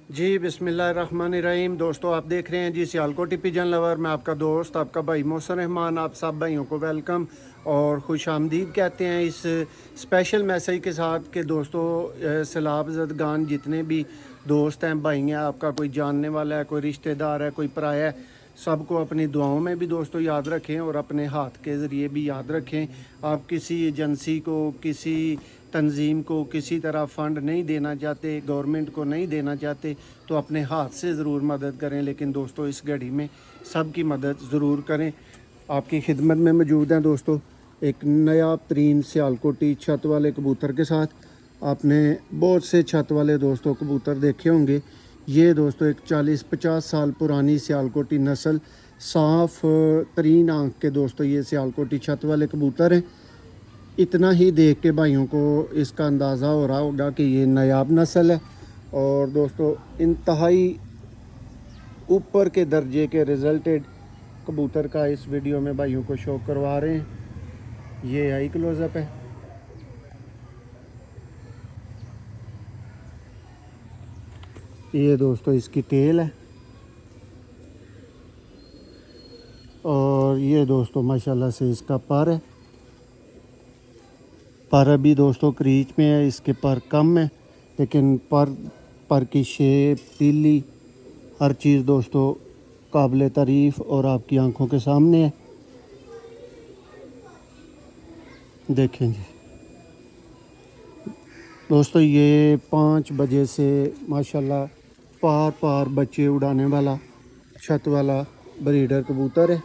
जी बिस्मिल्लाहिर्रहमानिर्रहीम। दोस्तों आप देख रहे हैं जी सियालकोटी पिजन लवर। मैं आपका दोस्त आपका भाई मोहसिन रहमान, आप सब भाइयों को वेलकम और खुश आमदीद कहते हैं इस स्पेशल मैसेज के साथ कि दोस्तों सैलाब ज़दगान जितने भी दोस्त हैं, भाई हैं, आपका कोई जानने वाला है, कोई रिश्तेदार है, कोई पराया है, सबको अपनी दुआओं में भी दोस्तों याद रखें और अपने हाथ के ज़रिए भी याद रखें। आप किसी एजेंसी को, किसी तंजीम को किसी तरह फ़ंड नहीं देना चाहते, गवर्नमेंट को नहीं देना चाहते, तो अपने हाथ से ज़रूर मदद करें। लेकिन दोस्तों इस घड़ी में सब की मदद ज़रूर करें। आपकी खिदमत में मौजूद हैं दोस्तों एक नया तरीन सियालकोटी छत वाले कबूतर के साथ। आपने बहुत से छत वाले दोस्तों कबूतर देखे होंगे। ये दोस्तों एक 40-50 साल पुरानी सियालकोटी नस्ल, साफ़ तरीन आँख के दोस्तों ये सियालकोटी छत वाले कबूतर हैं। इतना ही देख के भाइयों को इसका अंदाज़ा हो रहा होगा कि ये नायाब नस्ल है। और दोस्तों इंतहाई ऊपर के दर्जे के रिजल्टेड कबूतर का इस वीडियो में भाइयों को शो करवा रहे हैं। ये आई क्लोज़अप है। ये दोस्तों इसकी टेल है और ये दोस्तों माशाल्लाह से इसका पर है। पर अभी दोस्तों क्रीच में है, इसके पर कम है, लेकिन पर की शेप, तीली, हर चीज़ दोस्तों काबिल तारीफ़ और आपकी आंखों के सामने है। देखें जी दोस्तों, ये 5 बजे से माशाल्लाह पार पार बच्चे उड़ाने वाला छत वाला ब्रीडर कबूतर है।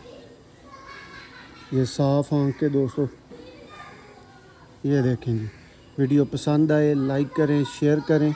ये साफ़ आँख के दोस्तों, ये देखें जी। वीडियो पसंद आए लाइक करें, शेयर करें।